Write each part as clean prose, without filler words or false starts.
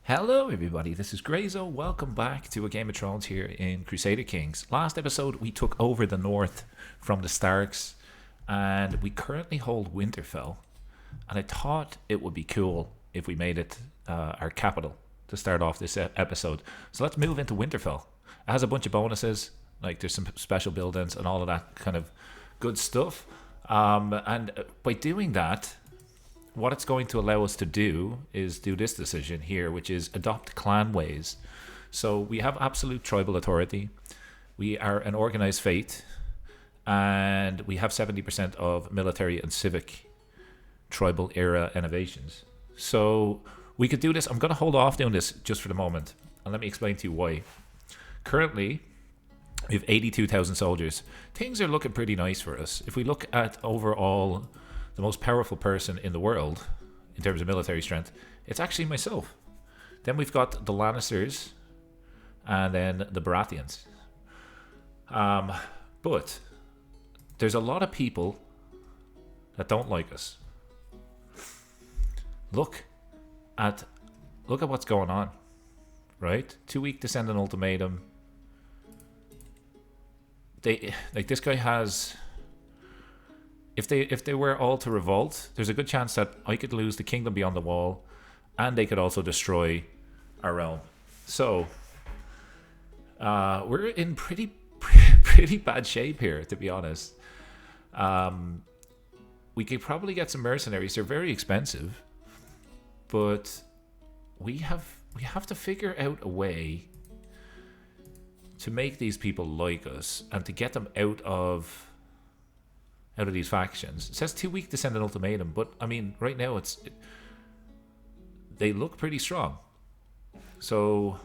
Hello everybody, this is Grayzo. Welcome back to a Game of Thrones here in Crusader Kings. Last episode we took over the north from the Starks and we currently hold Winterfell. And I thought it would be cool if we made it our capital to start off this episode. So let's move into Winterfell. It has a bunch of bonuses, like there's some special buildings and all of that kind of good stuff. And by doing that, what it's going to allow us to do is do this decision here, which is adopt clan ways. So we have absolute tribal authority. We are an organized fate, and we have 70% of military and civic tribal era innovations. So we could do this. I'm going to hold off doing this just for the moment, and let me explain to you why. Currently, we have 82,000 soldiers. Things are looking pretty nice for us. If we look at overall the most powerful person in the world in terms of military strength, it's actually myself. Then we've got the Lannisters and then the Baratheons. But there's a lot of people that don't like us. Look at what's going on, right? Too weak to send an ultimatum. This guy has. If they were all to revolt, there's a good chance that I could lose the kingdom beyond the wall, and they could also destroy our realm. So we're in pretty bad shape here, to be honest. We could probably get some mercenaries. They're very expensive, but we have to figure out a way to make these people like us and to get them out of these factions. It says too weak to send an ultimatum, but I mean, right now they look pretty strong. So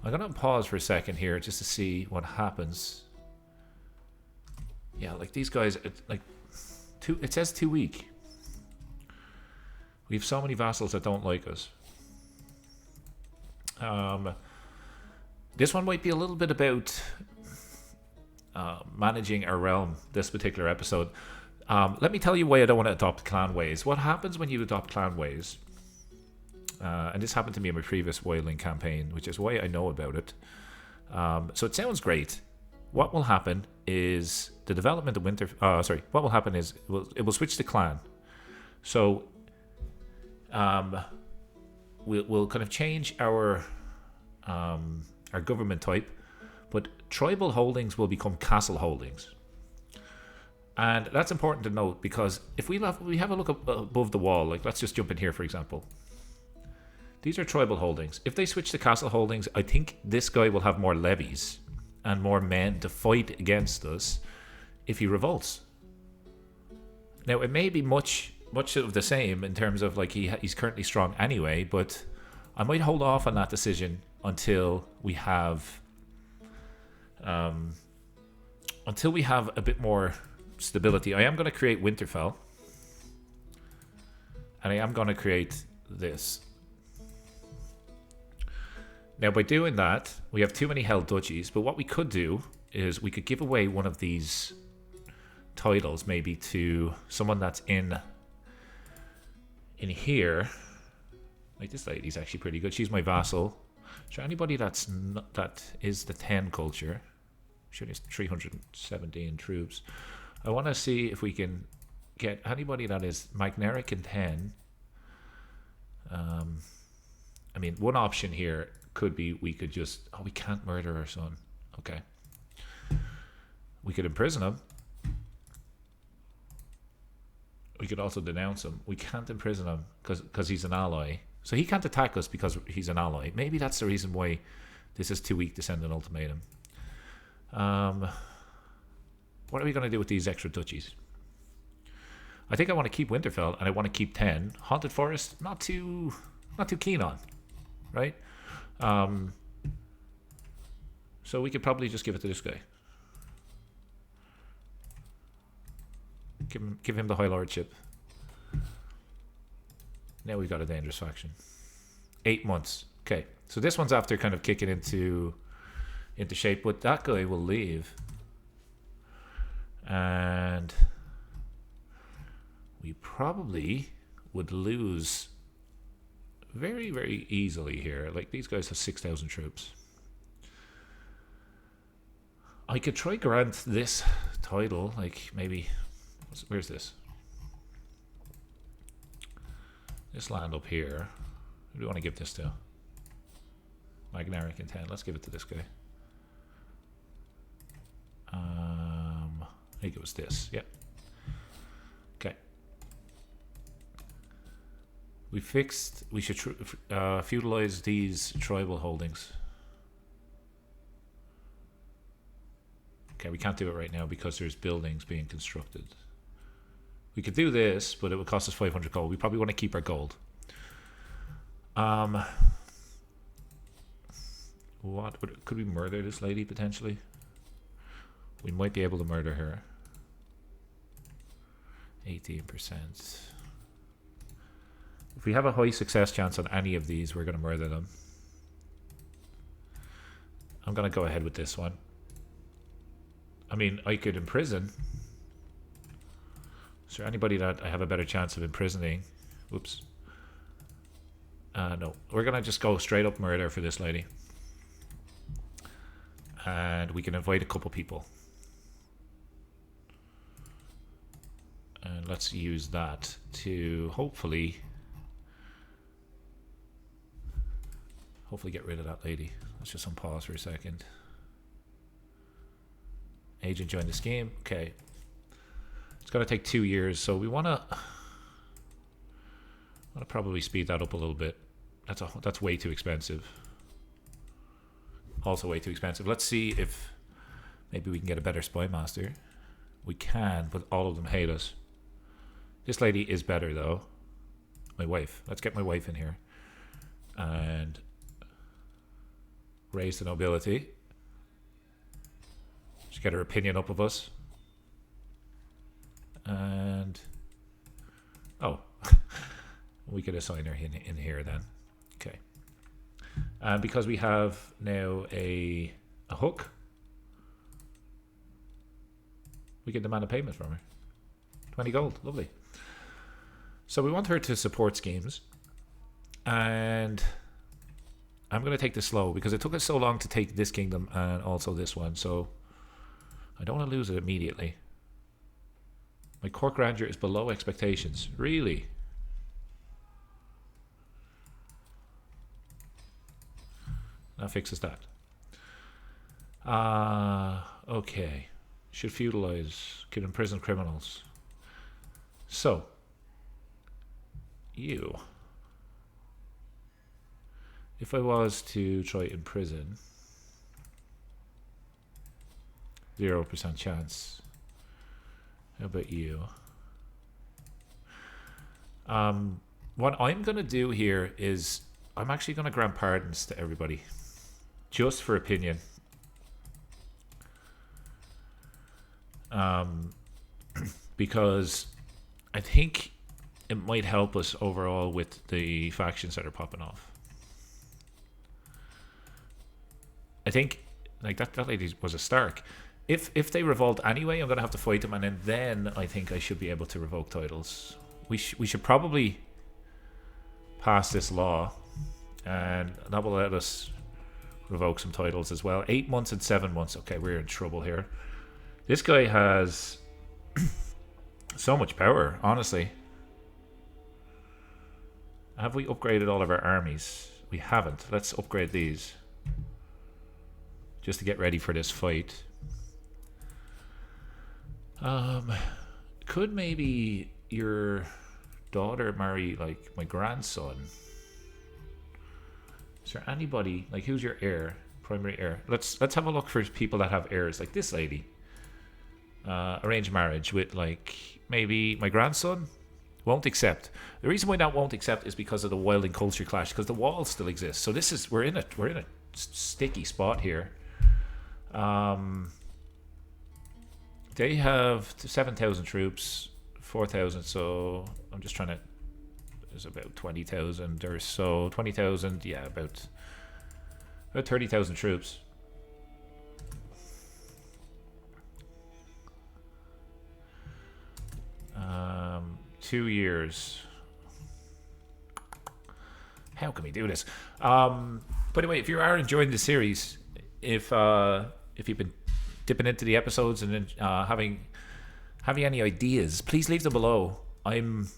I'm gonna pause for a second here just to see what happens. Yeah, like these guys, it says too weak. We have so many vassals that don't like us. This one might be a little bit about managing our realm this particular episode. Let me tell you why I don't want to adopt clan ways. What happens when you adopt clan ways, and this happened to me in my previous Wildling campaign, which is why I know about it. So it sounds great. What will happen is the development of what will happen is it will switch to clan. So we'll kind of change our government type, but tribal holdings will become castle holdings. And that's important to note, because if we have a look up above the wall, like let's just jump in here for example. These are tribal holdings. If they switch to castle holdings, I think this guy will have more levies and more men to fight against us if he revolts. Now it may be much of the same in terms of like he's currently strong anyway, but I might hold off on that decision until we have a bit more stability. I am going to create Winterfell, and I am going to create this. Now by doing that, we have too many held duchies, but what we could do is we could give away one of these titles maybe to someone that's in here. Like this lady's actually pretty good. She's my vassal. So anybody that is the Thenn culture, she has 317 troops. I want to see if we can get anybody that is Magneric and Thenn. I mean, one option here could be we could just... Oh, we can't murder our son. Okay. We could imprison him. We could also denounce him. We can't imprison him because he's an ally. So he can't attack us because he's an ally. Maybe that's the reason why this is too weak to send an ultimatum. What are we going to do with these extra duchies? I think I want to keep Winterfell and I want to keep Thenn. Haunted Forest, not too keen on, right? So we could probably just give it to this guy. Give him the High Lordship. Now we've got a dangerous faction. 8 months. Okay, so this one's after kind of kicking into shape, but that guy will leave. And we probably would lose very, very easily here. Like, these guys have 6,000 troops. I could try grant this title, like, maybe... Where's this? This land up here. Who do we want to give this to? Magnaric and Thenn. Let's give it to this guy. I think it was this. Yep. Okay. We fixed. We should feudalize these tribal holdings. Okay, we can't do it right now because there's buildings being constructed. We could do this, but it would cost us 500 gold. We probably want to keep our gold. What could we murder this lady potentially? We might be able to murder her. 18%. If we have a high success chance on any of these, we're going to murder them. I'm going to go ahead with this one. I mean, I could imprison. Is there anybody that I have a better chance of imprisoning? Whoops. No. We're going to just go straight up murder for this lady. And we can invite a couple people. And let's use that to hopefully get rid of that lady. Let's just unpause for a second. Agent joined the scheme. Okay. It's going to take 2 years, so we want to probably speed that up a little bit. That's way too expensive. Also way too expensive. Let's see if maybe we can get a better spy master. We can, but all of them hate us. This lady is better though. My wife. Let's get my wife in here. And raise the nobility. Just get her opinion up of us. And oh, we could assign her in here then. Okay. And because we have now a hook, we can demand a payment from her. 20 gold. Lovely. So we want her to support schemes. And I'm going to take this slow because it took us so long to take this kingdom and also this one. So I don't want to lose it immediately. My court grandeur is below expectations. Really? That fixes that. Okay. Should feudalize. Could imprison criminals. So. You. If I was to try imprison. 0% chance. How about you? What I'm going to do here is I'm actually going to grant pardons to everybody. Just for opinion. Because I think it might help us overall with the factions that are popping off. I think like that lady was a Stark. If they revolt anyway, I'm going to have to fight them, and then I think I should be able to revoke titles. We should probably pass this law, and that will let us revoke some titles as well. 8 months and 7 months. Okay, we're in trouble here. This guy has so much power, honestly. Have we upgraded all of our armies? We haven't. Let's upgrade these. Just to get ready for this fight. Could maybe your daughter marry like my grandson? Is there anybody like who's your heir, primary heir? Let's have a look for people that have heirs like this lady. Arranged marriage with like maybe my grandson. Won't accept. The reason why that won't accept is because of the Wildling culture clash, because the wall still exists. So this is we're in a sticky spot here. They have 7,000 troops, 4,000. So I'm just trying to. There's about 20,000 or so. 20,000, yeah, about 30,000 troops. Um, 2 years. How can we do this? By the way, if you are enjoying the series, if you've been dipping into the episodes and having any ideas, please leave them below. I'm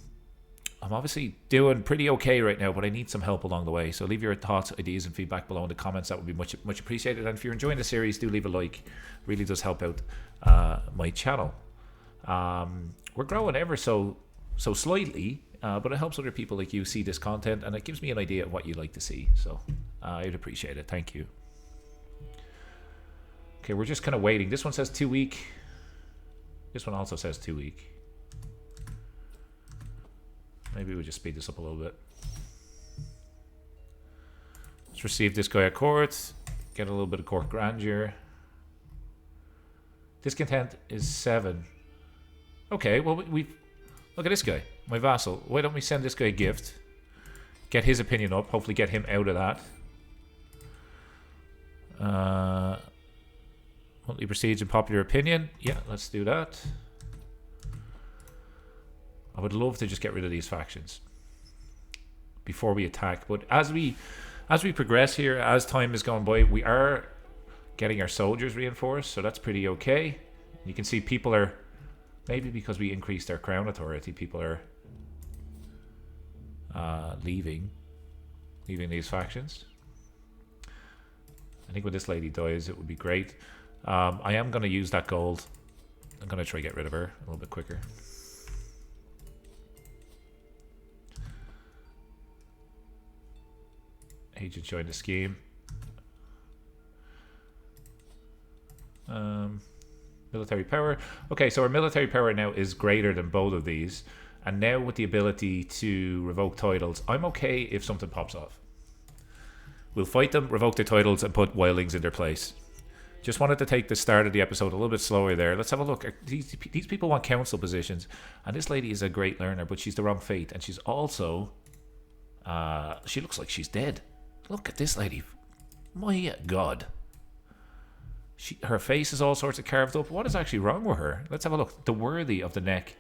obviously doing pretty okay right now, but I need some help along the way. So leave your thoughts, ideas, and feedback below in the comments. That would be much appreciated. And if you're enjoying the series, do leave a like. Really does help out my channel. We're growing ever so slightly, but it helps other people like you see this content, and it gives me an idea of what you'd like to see. So I'd appreciate it. Thank you. Okay, we're just kind of waiting. This one says 2 week. This one also says 2 week. Maybe we just speed this up a little bit. Let's receive this guy at court. Get a little bit of court grandeur. Discontent is 7. Okay, well, we look at this guy, my vassal. Why don't we send this guy a gift? Get his opinion up. Hopefully get him out of that. Monthly proceeds in popular opinion. Yeah, let's do that. I would love to just get rid of these factions before we attack. But as we progress here, as time is going by, we are getting our soldiers reinforced, so that's pretty okay. You can see people are, maybe because we increased our crown authority, people are leaving these factions. I think when this lady dies, it would be great. I am going to use that gold. I'm going to try to get rid of her a little bit quicker. Agent joined the scheme. Military power. Okay, so our military power now is greater than both of these. And now with the ability to revoke titles, I'm okay if something pops off. We'll fight them, revoke their titles, and put Wildlings in their place. Just wanted to take the start of the episode a little bit slower there. Let's have a look. These people want council positions. And this lady is a great learner, but she's the wrong fate. And she's also... she looks like she's dead. Look at this lady. My God. Her face is all sorts of carved up. What is actually wrong with her? Let's have a look. The worthy of the neck.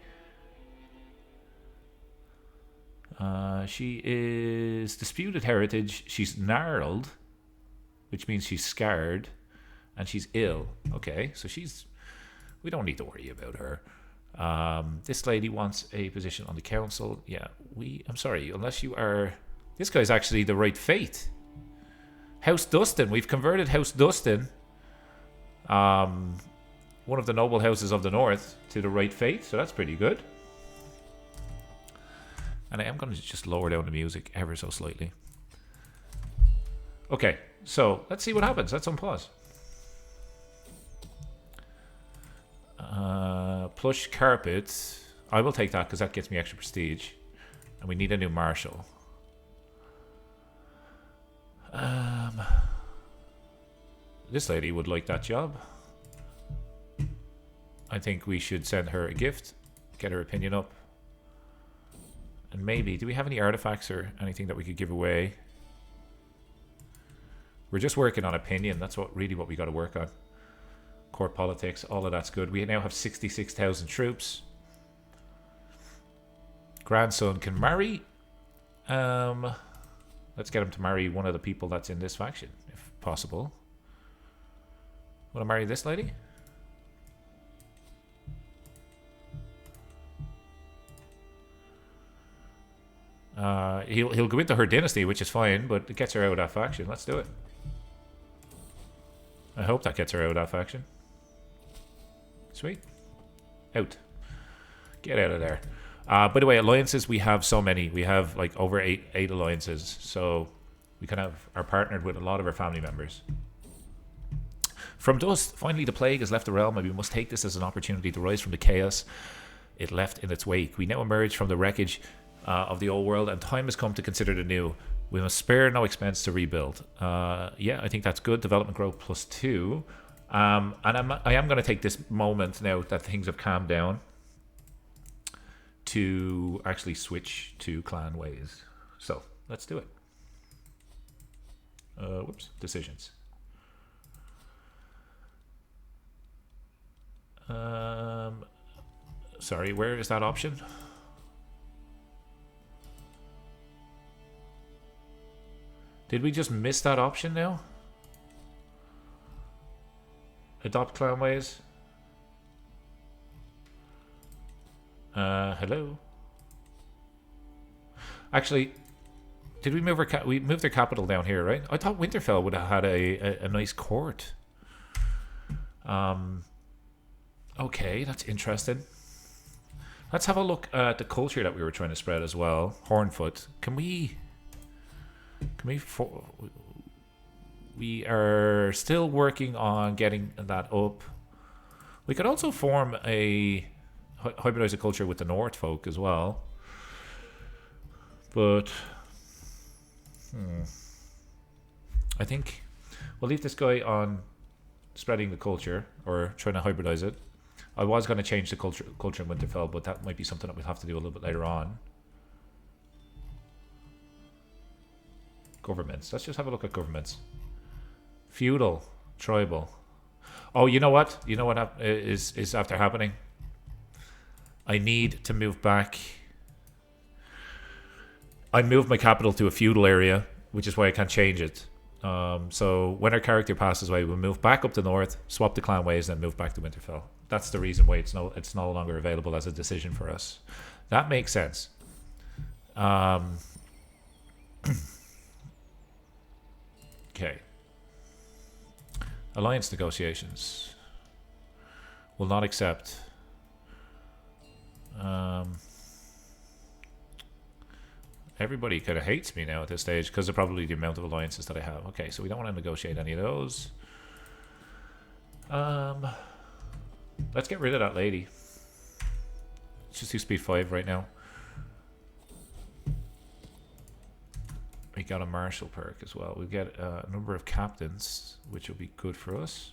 She is disputed heritage. She's gnarled, which means she's scarred, and she's ill. Okay, so we don't need to worry about her. This lady wants a position on the council. Yeah, I'm sorry, unless you are... This guy's actually the right fate. House Dustin. We've converted House Dustin, one of the noble houses of the north, to the right fate, so that's pretty good. And I am going to just lower down the music ever so slightly. Okay, so let's see what happens. Let's unpause. Plush carpet. I will take that because that gets me extra prestige. And we need a new marshal. This lady would like that job. I think we should send her a gift, get her opinion up, and maybe, do we have any artifacts or anything that we could give away? We're just working on opinion. That's really what we got to work on. Court politics, all of that's good. We now have 66,000 troops. Grandson can marry. Let's get him to marry one of the people that's in this faction, if possible. Want to marry this lady? He'll go into her dynasty, which is fine, but it gets her out of that faction. Let's do it. I hope that gets her out of that faction. Sweet. Out. Get out of there. By the way, alliances, we have so many. We have like over eight alliances. So we kind of are partnered with a lot of our family members. From dust, finally the plague has left the realm, and we must take this as an opportunity to rise from the chaos it left in its wake. We now emerge from the wreckage of the old world, and time has come to consider the new. We must spare no expense to rebuild. Yeah, I think that's good. Development growth +2. And I am going to take this moment now that things have calmed down to actually switch to clan ways. So let's do it. Whoops, decisions. Sorry, where is that option? Did we just miss that option now? Adopt clan ways. Hello. Actually, did we move our we moved their capital down here, right? I thought Winterfell would have had a nice court. Okay, that's interesting. Let's have a look at the culture that we were trying to spread as well. Hornfoot. We are still working on getting that up. We could also form hybridize a culture with the North folk as well. But I think we'll leave this guy on spreading the culture or trying to hybridize it. I was going to change the culture in Winterfell, but that might be something that we'll have to do a little bit later on. Governments. Let's just have a look at governments. Feudal, tribal. Oh, you know what? You know what is after happening? I need to move back. I moved my capital to a feudal area, which is why I can't change it. So when our character passes away, we'll move back up the north, swap the clan ways, and then move back to Winterfell. That's the reason why it's no longer available as a decision for us. That makes sense. Okay. Alliance negotiations. Will not accept. Everybody kind of hates me now at this stage because of probably the amount of alliances that I have. Okay, so we don't want to negotiate any of those. Let's get rid of that lady. Let's just do speed 5 right now. We got a martial perk as well. We'll get a number of captains, which will be good for us.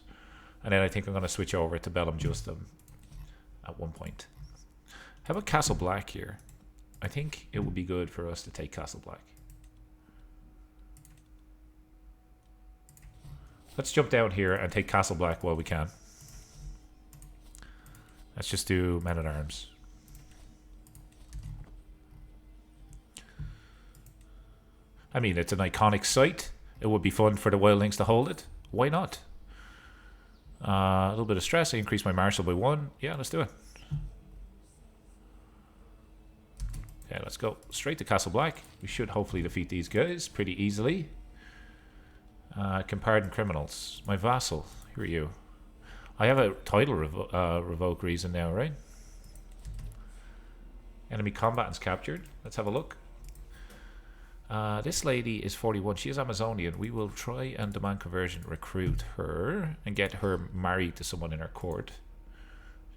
And then I think I'm going to switch over to Bellum Justum at one point. How about Castle Black here? I think it would be good for us to take Castle Black. Let's jump down here and take Castle Black while we can. Let's just do Men at Arms. I mean, it's an iconic site. It would be fun for the Wildlings to hold it. Why not? A little bit of stress. I increase my martial by 1. Yeah, let's do it. Yeah, let's go straight to Castle Black. We should hopefully defeat these guys pretty easily. Can pardon criminals. My vassal. Who are you? I have a title revoke reason now, right? Enemy combatants captured. Let's have a look. This lady is 41. She is Amazonian. We will try and demand conversion, recruit her, and get her married to someone in our court.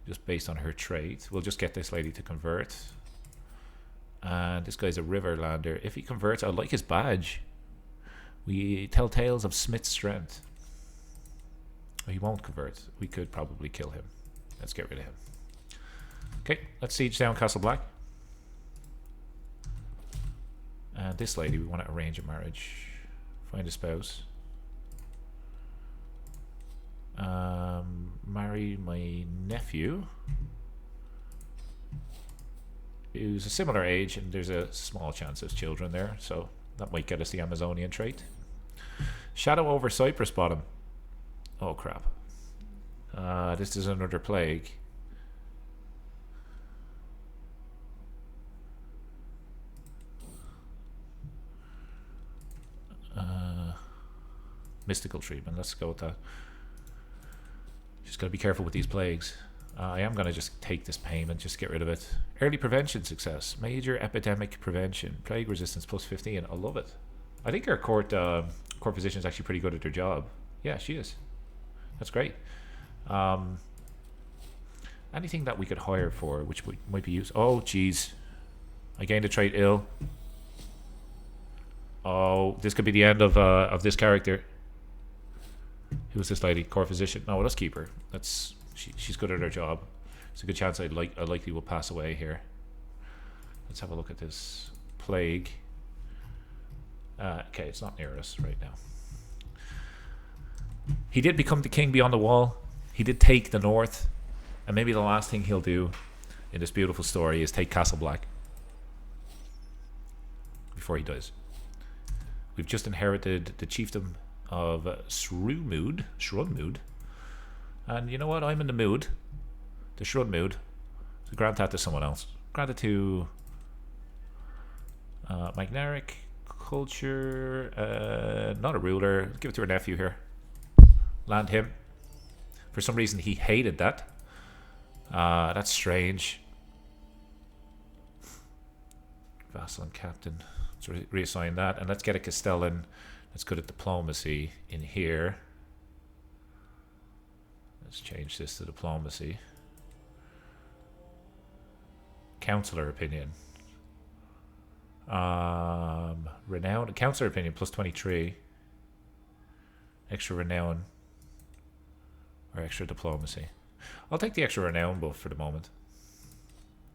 Just based on her trait. We'll just get this lady to convert. And this guy's a Riverlander. If he converts, I like his badge. We tell tales of Smith's strength. He won't convert. We could probably kill him. Let's get rid of him. Okay, let's siege down Castle Black. And this lady, we want to arrange a marriage. Find a spouse. Marry my nephew, who's a similar age, and there's a small chance of children there, so that might get us the Amazonian trait. Shadow over Cypress Bottom. Oh crap. This is another plague. Mystical treatment. Let's go with that. Just gotta be careful with these plagues. I am gonna just take this payment, just get rid of it. Early prevention success. Major epidemic prevention. Plague resistance plus 15. I love it. I think our court physician is actually pretty good at their job. Yeah, she is. That's great. Anything that we could hire for, which might be used. Oh, jeez. I gained a trait ill. Oh, this could be the end of this character. Who's this lady? Core physician. No, let's keep her. She's good at her job. It's a good chance I likely will pass away here. Let's have a look at this plague. Okay, it's not near us right now. He did become the king beyond the wall. He did take the north, and maybe the last thing he'll do in this beautiful story is take Castle Black before he dies. We've just inherited the chiefdom of Shrunmood. And you know what? I'm in the mood. The Shrunmood. So grant that to someone else. Grant it to Magnaric culture. Not a ruler. Give it to her nephew here. Land him. For some reason he hated that. That's strange. Vassal and captain. Let's reassign that. And let's get a Castellan that's good at diplomacy in here. Let's change this to diplomacy. Counselor opinion. Renown. Counselor opinion plus 23. Extra renown. Or extra diplomacy. I'll take the extra renown buff for the moment.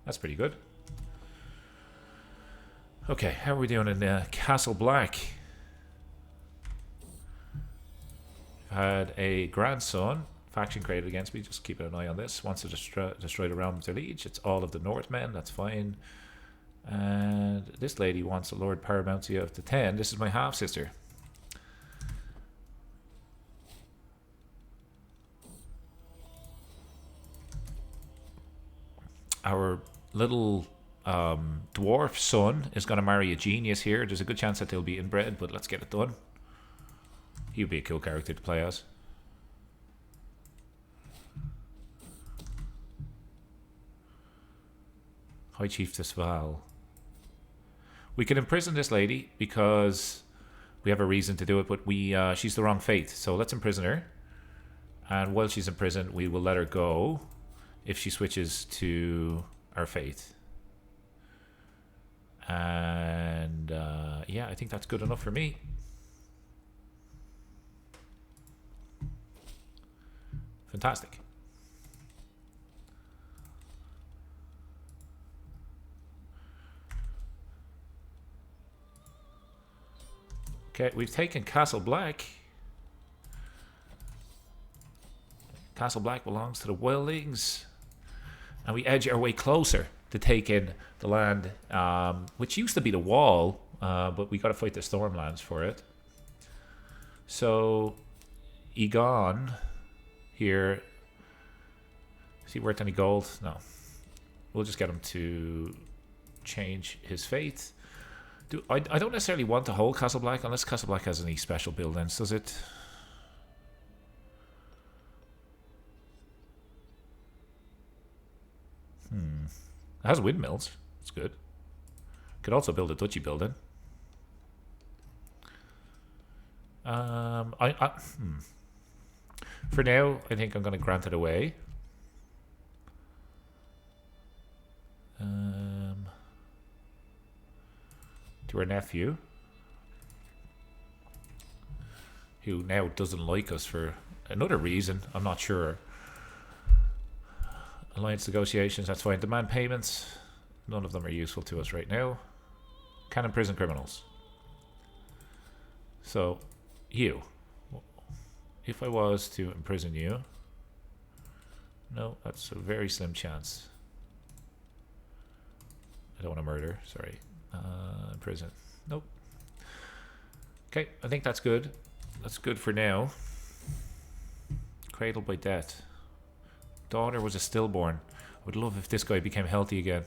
That's pretty good. Okay, how are we doing in Castle Black? We've had a grandson. Faction created against me. Just keeping an eye on this. Wants to destroy the realm of their liege. It's all of the Northmen. That's fine. And this lady wants the Lord Paramountcy of the Thenn. This is my half-sister. Our little dwarf son is going to marry a genius here. There's a good chance that they'll be inbred, but let's get it done. He would be a cool character to play as. High Chiefess Val. We can imprison this lady because we have a reason to do it, but she's the wrong faith. So let's imprison her. And while she's in prison, we will let her go if she switches to our faith. And yeah, I think that's good enough for me. Fantastic. Okay, we've taken Castle Black. Castle Black belongs to the Wildlings. And we edge our way closer to take in the land, which used to be the wall, but we got to fight the Stormlands for it. So, Egon here. Is he worth any gold? No. We'll just get him to change his fate. I don't necessarily want to hold Castle Black unless Castle Black has any special buildings, does it? It has windmills. That's good. Could also build a duchy building. For now, I think I'm going to grant it away. To her nephew, who now doesn't like us for another reason. I'm not sure. Alliance negotiations, that's fine. Demand payments, none of them are useful to us right now. Can imprison criminals. So, you. If I was to imprison you, no, that's a very slim chance. I don't want to murder, sorry. Imprison. Nope. Okay, I think that's good. That's good for now. Cradled by death. Daughter was a stillborn. I would love if this guy became healthy again.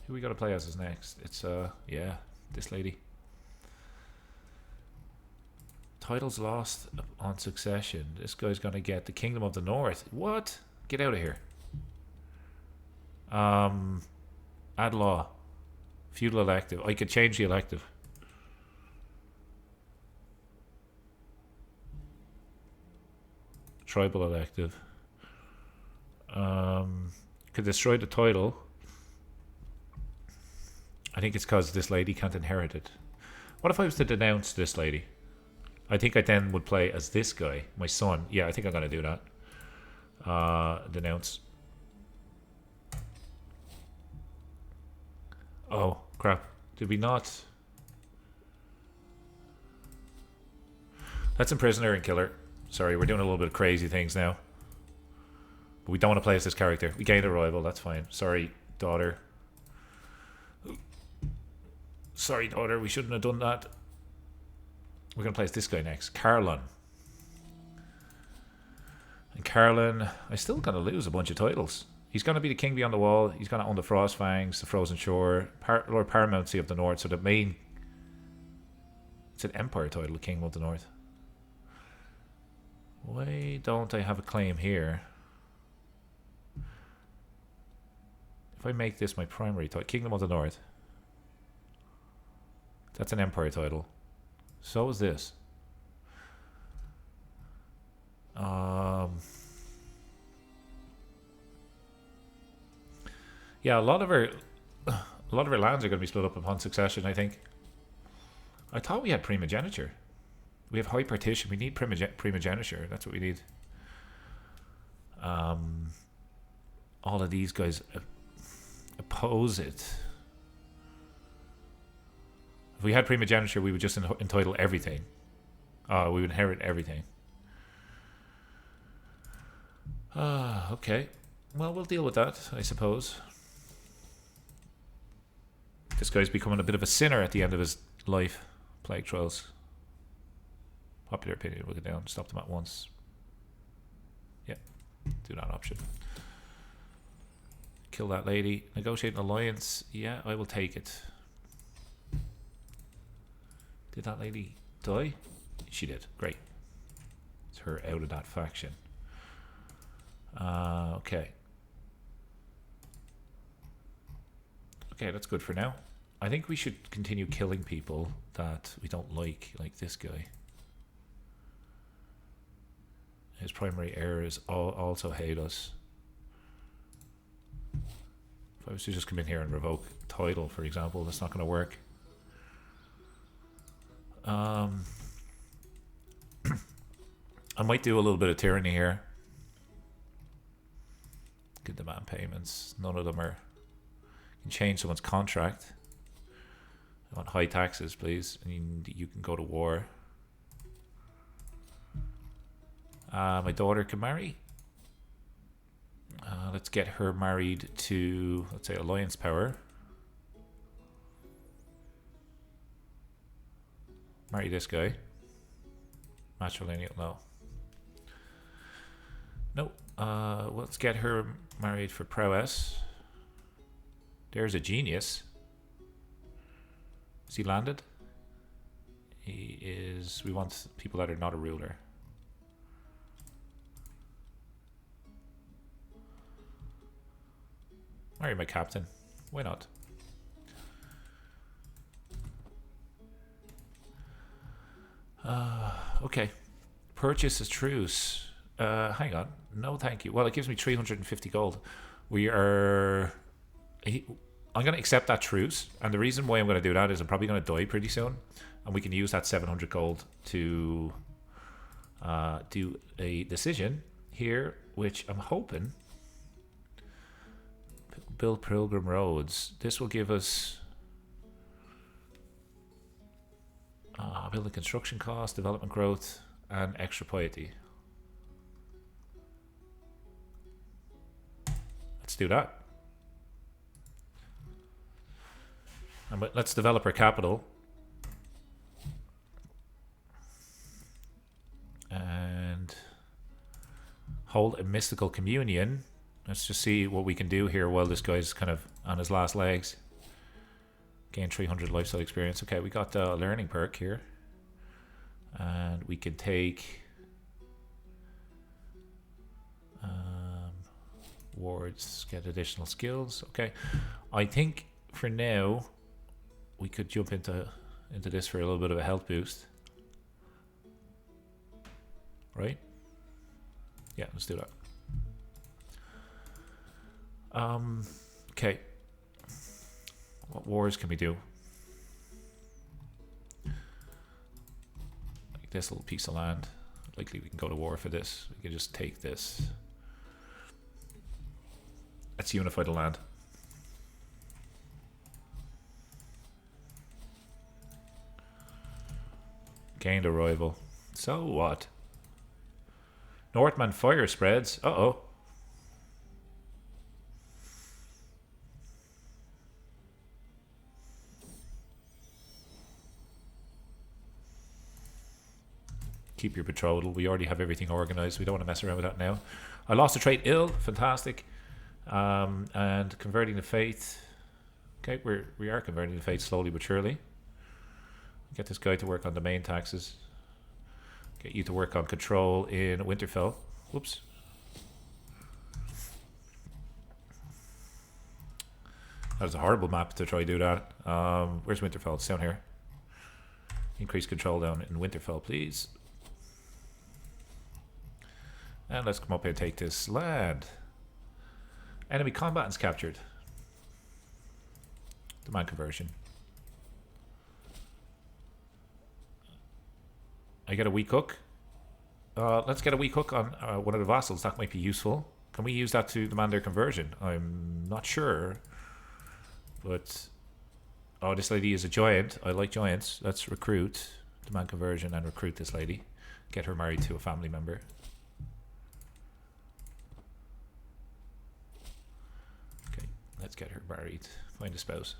Who we gotta play as is next? It's yeah, this lady. Titles lost on succession. This guy's gonna get the Kingdom of the North. What? Get out of here. Add law. Feudal elective. I could change the elective. Tribal elective. Could destroy the title. I think it's because this lady can't inherit it. What if I was to denounce this lady? I think I then would play as this guy, my son. Yeah, I think I'm going to do that. Denounce. Oh, crap. Did we not? Let's imprison her and kill her. Sorry, we're doing a little bit of crazy things now. But we don't want to play as this character. We gained a rival, that's fine. Sorry, daughter. Sorry, daughter, we shouldn't have done that. We're going to play as this guy next. Carlin. And Carlin, I still going to lose a bunch of titles. He's going to be the king beyond the wall. He's going to own the Frostfangs, the Frozen Shore, Lord Paramountcy of the North. So the main... It's an empire title, the Kingdom of the North. Why don't I have a claim here? If I make this my primary title, Kingdom of the North. That's an empire title. So is this. Yeah, a lot of our lands are going to be split up upon succession, I think. I thought we had primogeniture. We have high partition. We need primogeniture. That's what we need. All of these guys oppose it. If we had primogeniture, we would just entitle everything. We would inherit everything. Okay. Well, we'll deal with that, I suppose. This guy's becoming a bit of a sinner at the end of his life. Plague Trolls. Popular opinion, we'll get down. Stop them at once. Yeah. Do that option. Kill that lady. Negotiate an alliance. Yeah, I will take it. Did that lady die? She did. Great. It's her out of that faction. Okay. Okay, that's good for now. I think we should continue killing people that we don't like this guy. His primary heirs also hate us. If I was to just come in here and revoke title, for example, that's not going to work. I might do a little bit of tyranny here. Good demand payments. None of them are... You can change someone's contract. I want high taxes, please. And you can go to war. My daughter can marry. Let's get her married to, let's say, alliance power. Marry this guy. Matrilineal, no. No. Let's get her married for prowess. There's a genius. Is he landed? He is... We want people that are not a ruler. Marry my captain. Why not? Okay. Purchase a truce. Hang on. No, thank you. Well, it gives me 350 gold. We are... I'm going to accept that truce. And the reason why I'm going to do that is I'm probably going to die pretty soon. And we can use that 700 gold to do a decision here, which I'm hoping... Build pilgrim roads. This will give us... building construction cost, development growth, and extra piety. Let's do that. And let's develop our capital. And hold a mystical communion. Let's just see what we can do here while this guy's kind of on his last legs. Gain 300 lifestyle experience. Okay, we got a learning perk here. And we can take... wards, get additional skills. Okay, I think for now we could jump into this for a little bit of a health boost. Right? Yeah, let's do that. Okay. What wars can we do? Like this little piece of land. Likely we can go to war for this. We can just take this. Let's unify the land. Gained a rival. So what? Northman fire spreads. Uh-oh. keep your betrothal. We already have everything organized. We don't want to mess around with that now. I lost a trait ill. Fantastic. And converting the faith. Okay, we are converting the faith slowly but surely. Get this guy to work on domain taxes. Get you to work on control in Winterfell. Whoops. That was a horrible map to try to do that. Where's Winterfell? It's down here. Increase control down in Winterfell, please. And let's come up here and take this land. Enemy combatants captured. Demand conversion. I get a weak hook. Let's get a weak hook on one of the vassals. That might be useful. Can we use that to demand their conversion? I'm not sure. But... oh, this lady is a giant. I like giants. Let's recruit. Demand conversion and recruit this lady. Get her married to a family member. Okay, let's get her married. Find a spouse.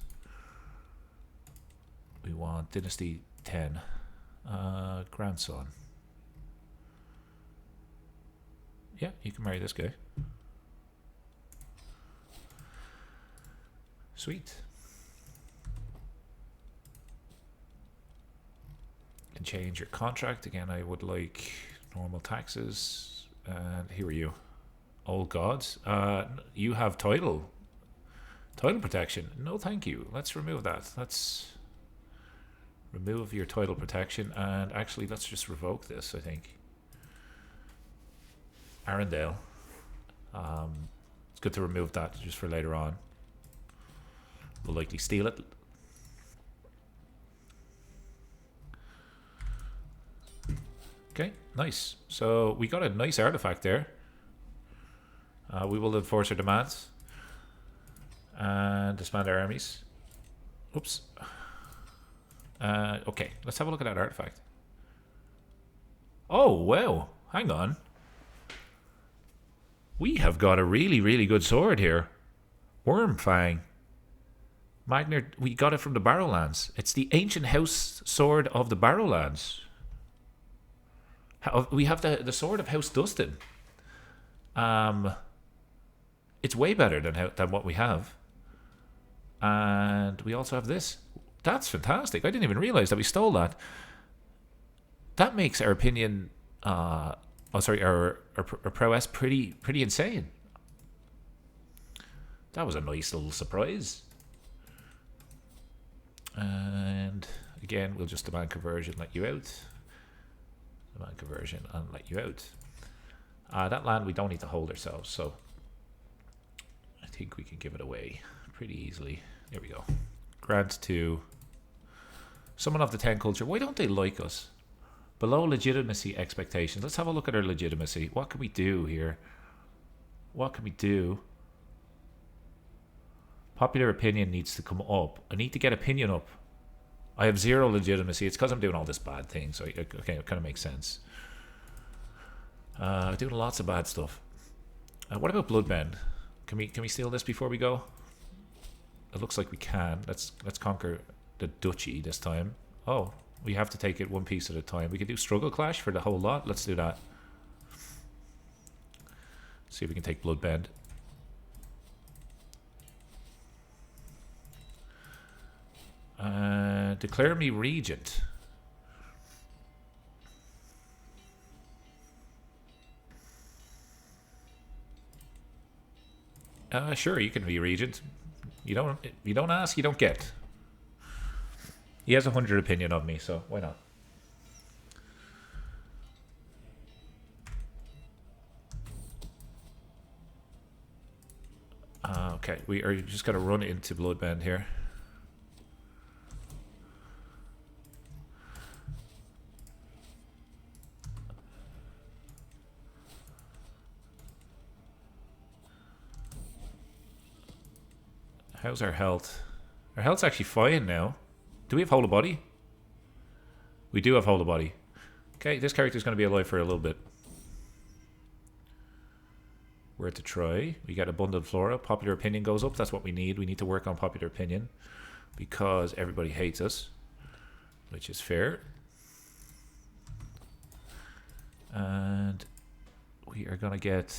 We want dynasty Thenn. Grandson. Yeah, you can marry this guy. Sweet. Can change your contract. Again, I would like normal taxes. And here are you. Old gods. You have title. Title protection. No, thank you. Let's remove that. Let's remove your title protection. And actually, let's just revoke this, I think. Arendelle. It's good to remove that just for later on. We'll likely steal it. Okay, nice. So we got a nice artifact there. We will enforce our demands and disband our armies. Oops. Okay, let's have a look at that artifact. Oh, wow. Hang on. We have got a really, really good sword here. Wyrmfang. Magner, we got it from the Barrowlands. It's the ancient house sword of the Barrowlands. We have the sword of House Dustin. It's way better than what we have. And we also have this. That's fantastic. I didn't even realize that we stole that. That makes our opinion, our prowess pretty insane. That was a nice little surprise. And again, we'll just demand conversion, let you out. Demand conversion and let you out. That land we don't need to hold ourselves, so I think we can give it away pretty easily. There we go. Grant to someone of the Thenn culture. Why don't they like us? Below legitimacy expectations. Let's have a look at our legitimacy. What can we do here? What can we do? Popular opinion needs to come up. I need to get opinion up. I have 0 legitimacy. It's because I'm doing all this bad thing, so okay, it kind of makes sense. Doing lots of bad stuff. What about Bloodbend? Can we steal this before we go? It looks like we can. Let's conquer the duchy this time. Oh, we have to take it one piece at a time. We could do Struggle Clash for the whole lot. Let's do that. See if we can take Bloodbend. Declare me regent. Sure, you can be regent. You don't ask, you don't get. He has 100 opinion of me, so why not? Okay, we are just gonna run into Bloodbend here. How's our health? Our health's actually fine now. Do we have whole of body? We do have whole of body. Okay, this character's going to be alive for a little bit. Where to try? We got abundant flora. Popular opinion goes up. That's what we need. We need to work on popular opinion because everybody hates us, which is fair. And we are going to get...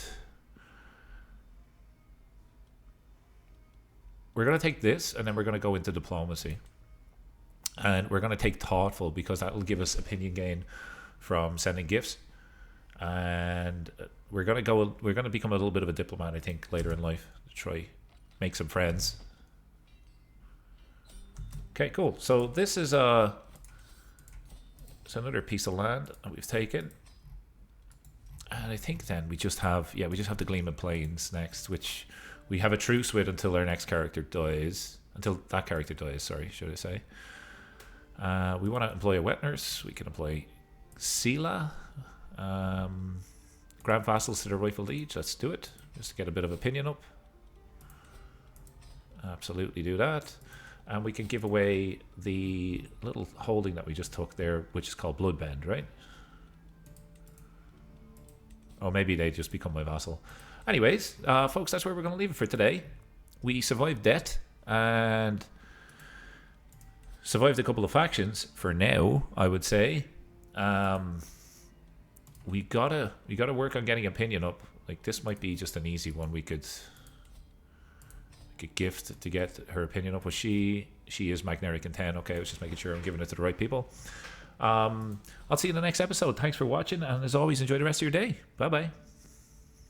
We're going to take this, and then we're going to go into diplomacy. And we're going to take thoughtful, because that will give us opinion gain from sending gifts. And we're going to become a little bit of a diplomat, I think, later in life, to try make some friends. Okay, cool. So this is it's another piece of land that we've taken. And I think then we just have the Gleaming Plains next, which we have a truce with until our next character dies. Until that character dies, sorry, should I say. We want to employ a wet nurse. We can employ Sela. Grand vassals to their rightful liege. Let's do it. Just to get a bit of opinion up. Absolutely do that. And we can give away the little holding that we just took there, which is called Bloodbend, right? Or maybe they just become my vassal. Anyways, folks, that's where we're going to leave it for today. We survived death and survived a couple of factions for now, I would say. We gotta work on getting opinion up. Like, this might be just an easy one we could gift to get her opinion up. But she is Magneric and Thenn. Okay, I was just making sure I'm giving it to the right people. I'll see you in the next episode. Thanks for watching, and as always, enjoy the rest of your day. Bye bye.